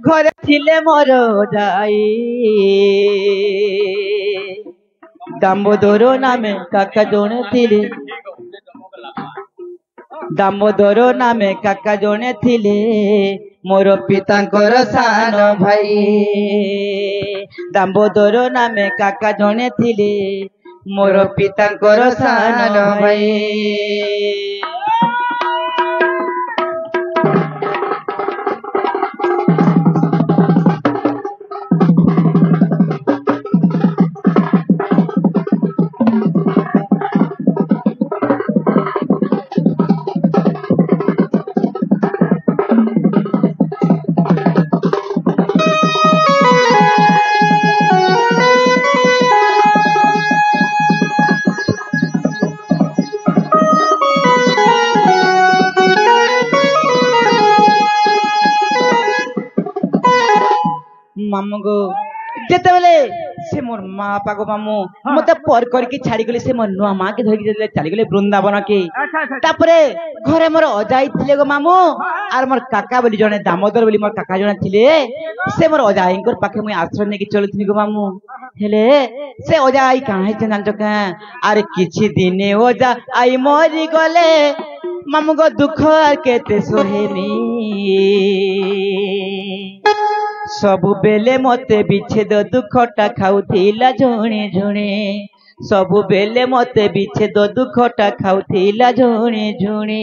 घरे थिले मोर जाई दामोदर नामे काका जणे थिले दामोदर नामे काका जणे थिले मोर पितांकर सान भाई दामोदर नामे काका जणे थिले मोर पितांकर सान भाई। मामू गो जेते बेले से मोर माँ पागो मामू मते पर करके छाड़ी गले से मोर नुआ माँ के धरिक चली गले वृंदावन के तापरे घरे मोर अजाई थिले गो मामू आर मोर काका बोली जने दामोदर बोली मोर काका जने थिले से मोर अजाई कर पाखे मुई आश्रय ने के चलथि गो मामू हेले से अजाई कहां है जान तो का अरे किछि दिने अजा आई मोरी गले मामू गो दुख आर केते सोहेनी सबु बेले मते विच्छेद दुखटा खाउथिला झुणे झुणे सबु बेले मते विच्छेद दुखटा खाउथिला झुणे झुणे।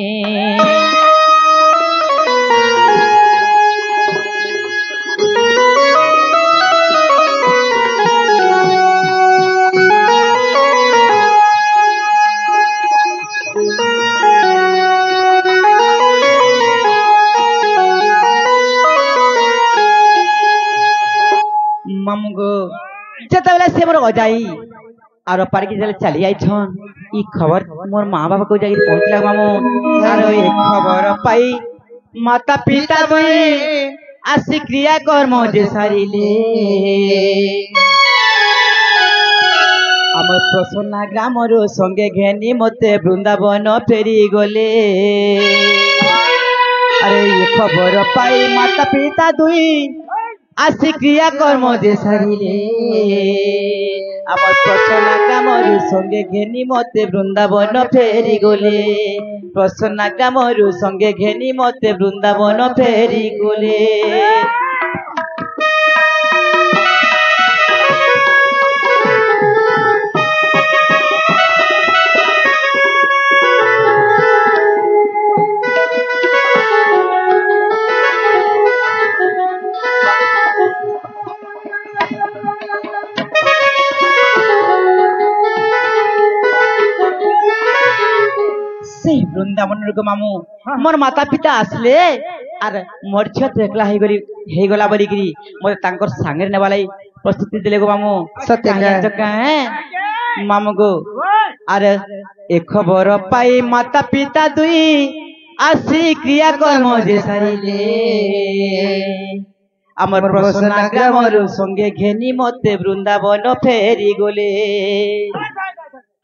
मामुगो जते बेले से मोर अजाई आरो पार के चले चली आई छन ई खबर मोर माँ बाप को जाई पहुंचला मामू आरो ए खबर पाई माता पिता दुई आसी क्रिया कर्म जे सारिले हमर प्रसन्ना ग्राम रो संगे घेनी मते वृंदावन फेरी गले अरे ये खबर पाई माता पिता दुई आसी क्रिया कर्म जे सारिले आमर प्रसन्ना ग्रामरु संगे घेनी मते वृंदावन फेरी गले प्रसन्ना ग्रामरु संगे घेनी मते वृंदावन फेरी गले। वृंदावन को मामू मोर माता पिता आसले आर मोर छे तो एकला हे गला बोली करी मोर तांकर संगे नेबा लाई प्रस्तुति दिले गो मामू सत्य का मामू गो आर ए खबर पाई माता पिता दुई आसी क्रिया कर्म जे सारिले आमर प्रसन्ना ग्रामरु संगे घेनी मते वृंदावन फेरी गले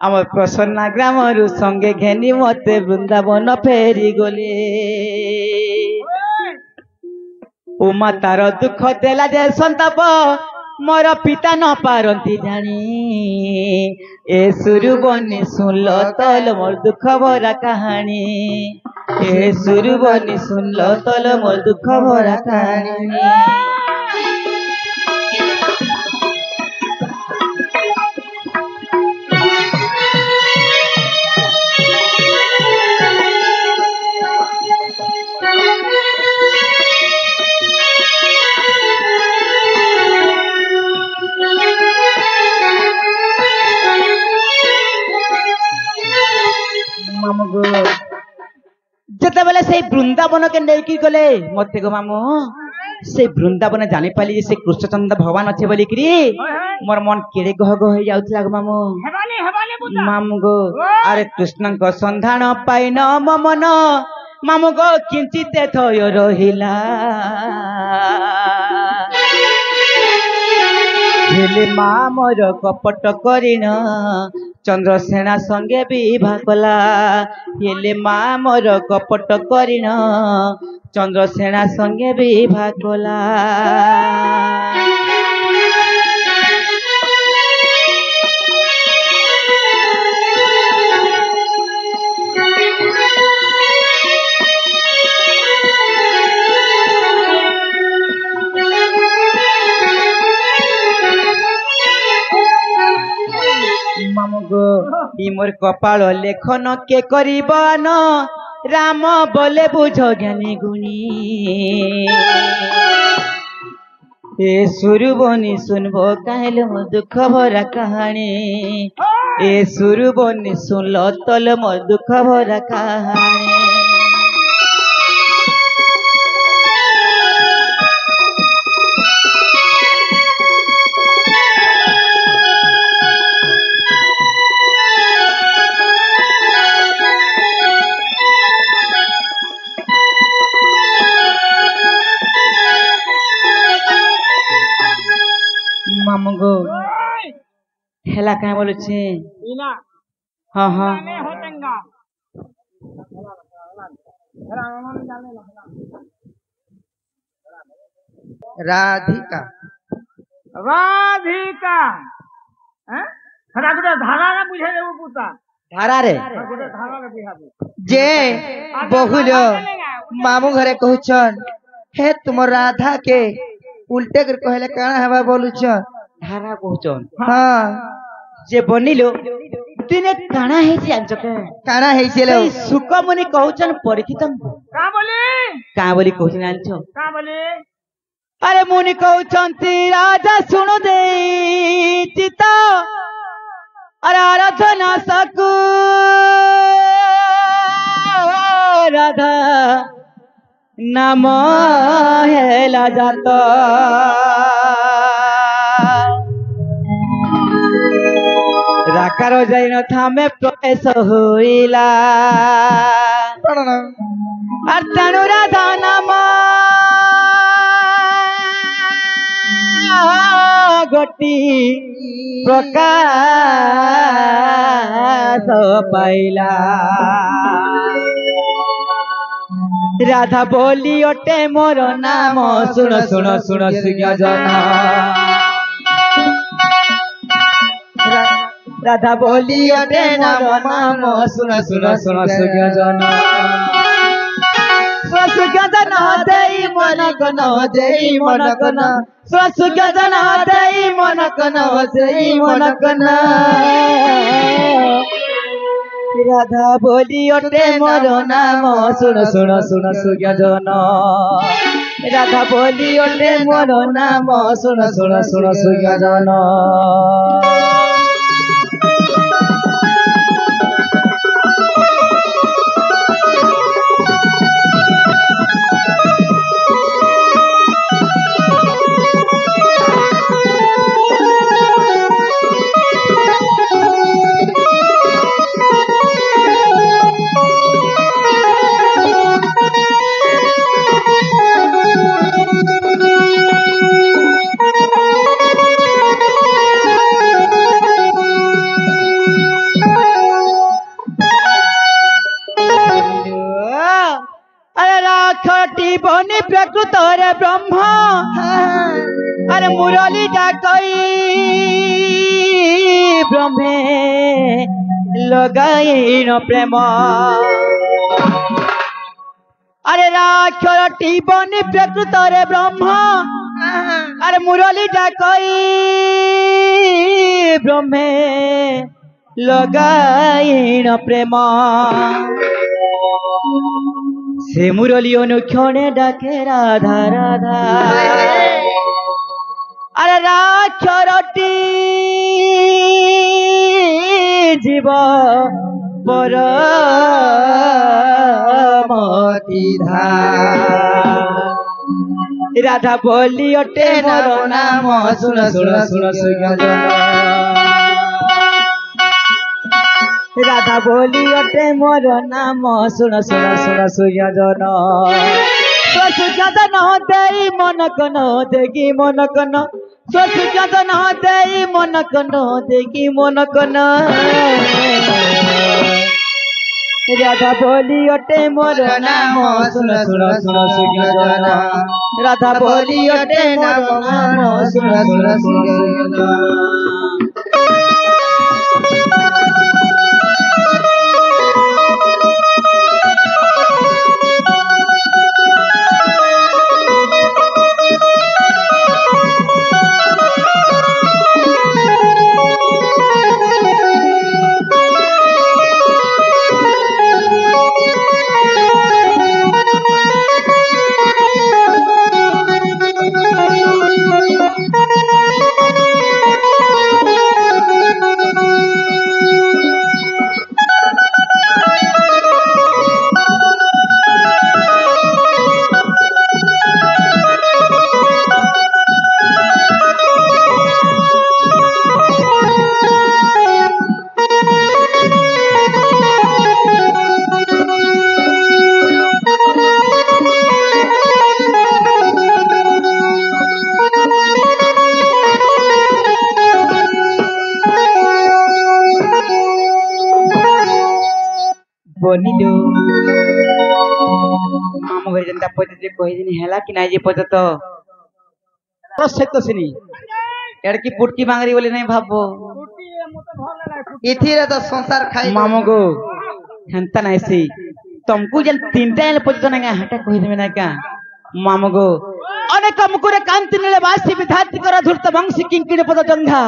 आमर प्रसन्ना ग्रामरु संगे घेनी मते वृंदावन फेरी गले ओ मातार दुख देला जे संताप मोर पिता न पारंती जानी ए सुरु बनी सुनल तल मोर दुख भरा कहानी ए सुरु बनी सुनल तल मोर दुख भरा कहानी। जते बेले से वृंदावन के नहीं गले मते गो मामू से वृंदावन जानी पाली से कृष्णचंद्र भगवान अच्छे बोली करी मोर मन केड़े गह गह हो जाउतला गो मामू मामू गो अरे कृष्ण को संधान पाई न मन मामू गो किंचित थय रहिला हेले माँ मोर कपट करिन चंद्रसेना संगे विवाह कला हेले मा मोर कपट करिण चंद्रसेना संगे विवाह कला मामुगो ई मोर कपाल लेखन के करिबन राम बोले बुझ ज्ञानी गुणी ए सुरबनी सुनबो कहल मो दुख भरा कहानी ए सुरबनी सुनल तल मो दुख भरा कहानी मामुगो हेला क्या बोलू छे हाँ हाँ राधिका राधिका हरा गुटे धारा ना बुझे देबो पुता धारा रे गुटे धारा रे बुझा दे जे बहुल मामू घरे कहछन हे तुम राधा के उल्टे कर कहले काना हवा बोलुछ धारा कहचन हां जे बनिलो दिने काना हे जानछ के काना हेइसेलो सुख मुनि कहचन परिचितम का बोली कहचन जानछ का बोली अरे मुनि कहचंती राजा सुनो दे चिता अरे आराधना सकू राधा नाम हेला जात राकार जाई न थामे प्रवेश होइला अर्तनु राधा नाम गोटी प्रकाश पाइला राधा बोली ओटे मोर नाम सुन सुन सुन सुज्ञ जन राधा बोली ओटे मोर नाम सुन सुन सुन सुज्ञ जन सुज्ञ जन देई मन कन देई मन कन सुज्ञ जन देई मन कन देई मन कन राधा बोली ओटे मोर नाम सुन सुन सुन सुज्ञ जन राधा बोली ओटे मोर नाम सुन सुन सुन सुज्ञ जन बनी प्रकृत रे ब्रह्म अरे मुरली डाकई ब्रह्मे लगाई न प्रेम अरे राक्षरटी बनी प्रकृत रे ब्रह्म अरे मुरली डाकई ब्रह्मे लगाई न प्रेम से मुरली अनुक्षणे डाके राधा राधा अरे राक्षरटी जीव पर राधा बोली ओटे मोर नाम सुन सुन सुन सुन राधा बोली ओटे मोर नाम सुन सुन सुन सुजन सुज्ञान देई मन कन देगी मन कन सुज्ञान देई मन कन देगी मन कन राधा बोली अटे मोर नाम सुन सुन सुन सुज्ञान राधा बोली अटे मोर नाम सुन सुन सुन बनिलो मामू घर जनता पचे जे कहि दिन हैला कि नाही जे पचे तो प्रोसेस तो सिनी एड़की पुटकी मांगरी बोले नहीं भाबो इथि रे तो संसार खाई मामू गो हंता नाही सी तुमको जन तीनटा एल पचे तो ना हटा कहि देबे ना का मामू गो अनेक मुकुरे कांति नीले वासी विधाति कर धूर्त वंश किंकिणी पद जंघा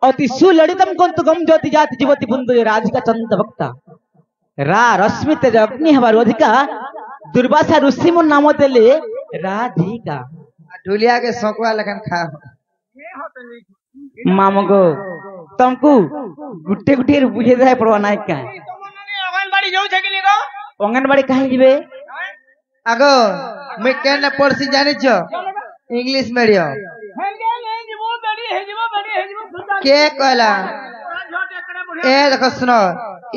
अति सुललितम कुंत गम ज्योति जाति जीवति बुंदु राधिका चंद वक्ता रा रश्मि तेज अग्नि हबार अधिका दुर्वासा ऋषि मुन नाम देले राधिका ढुलिया के सोकवा लखन खा मामो गो तुमको गुट्टे गुट्टे बुझे जाय पड़वा नाय का अंगनबाड़ी जाऊ छै कि नहीं गो अंगनबाड़ी कहां जिबे आगो मैं केने पढ़सी जानि छ इंग्लिश मीडियम के कहला ए देखो सुनो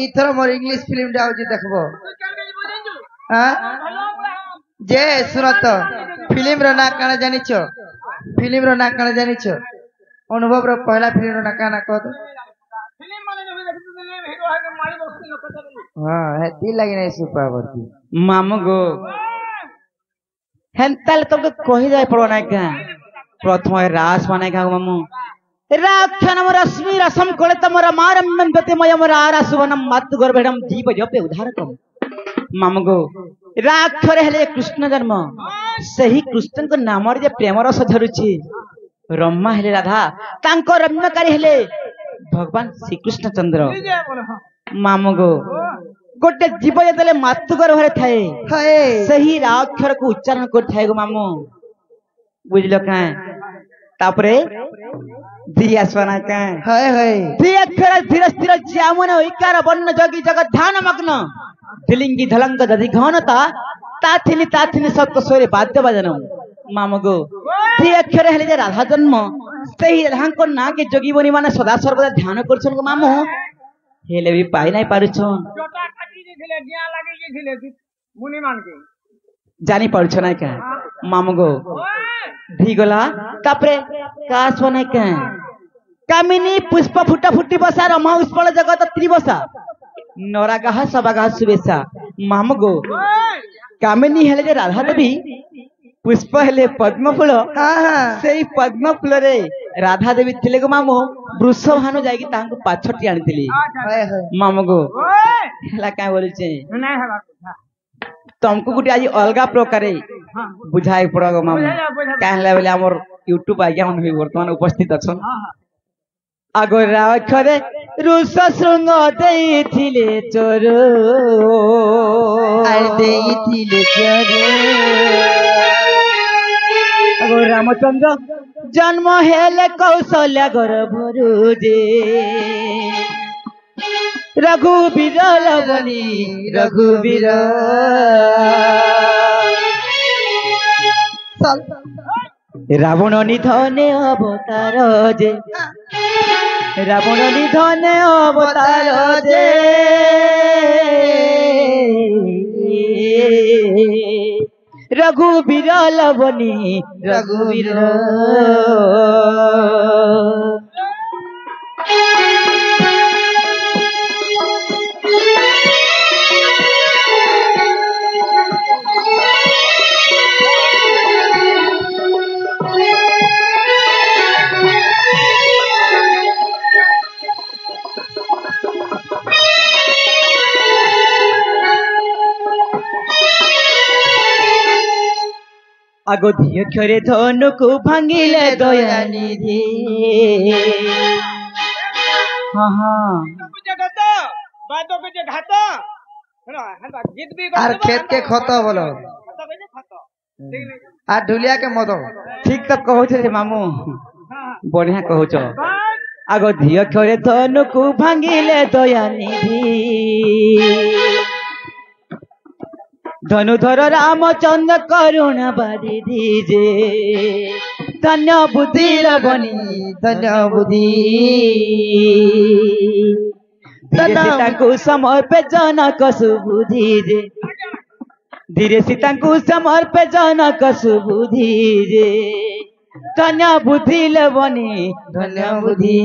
इथर मोर इंग्लिश फिल्म डाउ जी देखबो हां जे सुनो तो फिल्म रो ना काना जानि छ फिल्म रो ना काना जानि छ अनुभव रो पहला फिल्म रो ना काना कह दो फिल्म माने जो देखि हीरो है के मारी बस्ती न कत हां है ती लागी नहीं सुपावती मामो गो हेंतल तुमको कहि जाय पड़वा नाय का प्रथम रास माने का मामू राक्षणम रश्मि रसम कोले तमर मारम नंदते मयम रारासुवनम मत गर्भेडम जीव जपे उद्धारकम मामगो राक्षर हेले कृष्ण जन्म सही कृष्ण को नाम रे प्रेम रस झरुछि रमा हेले राधा तांको रम्यकारी हेले भगवान श्री कृष्ण चंद्र मामगो गोटे जीव जतले मातु गर्भरे थाए हाय सही राक्षर को उच्चारण कर थाए गो मामू बुझलो का तापरे दिया सोना का हाय हाय दिया अक्षर धीरे धीरे जामुन इकार वर्ण जोगी जगत ध्यान मग्न दिलिंगी धलंग दधि घनता ताथिनी सत्व स्वरे वाद्य बजनम मामगो दिया अक्षर हेले जे राधा जन्म सही राधा को ना के जोगी बनी माने सदा सर्वदा ध्यान करछन गो मामो हेले भी पाई नाही पारुछन छोटा काटी जे थिले दिया लागे जे थिले मुनि मान के जानी पारुछ ना का मामगो धी गला तापरे कास बने के कामिनी पुष्प फुटा फुटी बसा रमा उस्पल जगत त्रिबसा नरागाह सबागाह सुबेसा मामगो कामिनी हेले जे राधा देवी पुष्प हेले पद्म फूल हां हां सेई पद्म फूल रे राधा देवी थिले गो मामो वृषभानु जाई कि तांको पाछटी आनिथिली हाय हाय मामगो हेला काय बोलै छै नहीं है तुमको गुटे आज अलगा प्रकारे बुझाई पड़ो मामू कहला बेले हमर यूट्यूब आज्ञा मन भी वर्तमान उपस्थित अछन आगो राखरे रुस श्रृंग देइथिले चोर आइ देइथिले चोर आगो रामचंद्र जन्म हेले कौशल्या गर्भरु जे रघुवीर लवनी रघुवीर रावण निधने अवतार जे रावण निधने अवतार जे रघुवीर लवनी रघुवीर आगो धिय क्षरे धनु को भांगिले दयानिधि हाँ हाँ আর खेत के खत बोलो আর ढुलिया के मद ठीक तब कहो रे मामू बढ़िया कहो आगो धिय क्षरे धनु को भांगिले दयानिधि धनुधर रामचंद्र करुणा बारी दीजे धन्य बुद्धि लवनी धन्य बुद्धि सीता को समर्पे जनक सुबुद्धि जे धीरे सीता को समर्पे जनक सुबुद्धि जे धन्य बुद्धि लवनी धन्य बुद्धि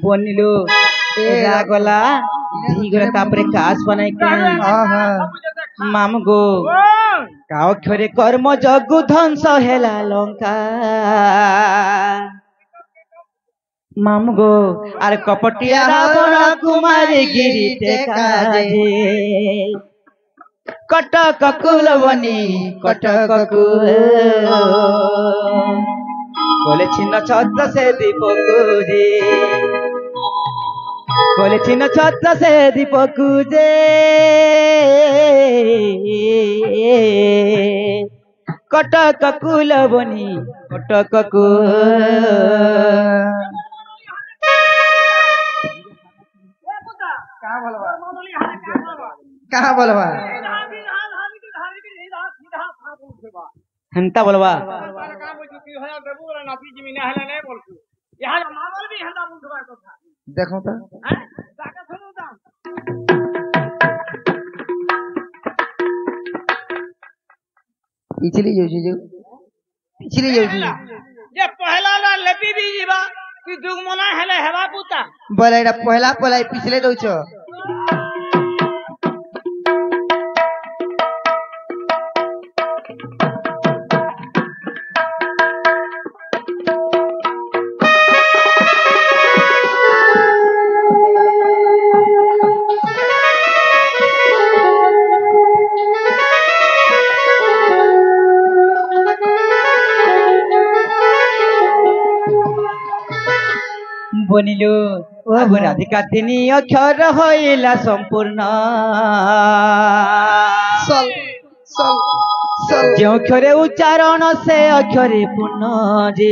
बनिलो एरा गला धीगरा तापरे कास बनाई के माम गो काओ क्षरे कर्म जगु ध्वंस हेला लंका माम गो आर कपटिया रावण कुमारी गिरी टेकाजे कटक कुलवनी कटक कुल बोले छिन्न छत्र से दीपक जे बोले छिन्न छत्र से दीपक जे कटक कुलवनी कटक कुल कहाँ बोलबा हंता बोलबा देखो तो पिछली जे पहला ना लेपी भी जीवा तू दुगमना हेले हेवा पुता बोले एटा पहला पहला पिछले दउछो बनिलो अब राधिका तिनी अक्षर होइला संपूर्ण सल सल सल जो अक्षरे उच्चारण से अक्षरे पूर्ण जे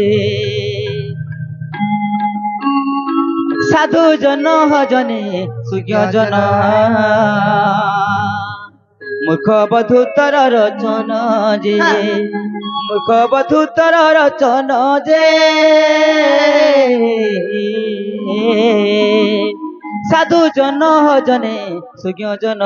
साधु जन हजने सुज्ञ जन मूर्ख बधूतर रचन जे मूर्ख बधूतर रचन जे साधु जन हजने सुज्ञ जन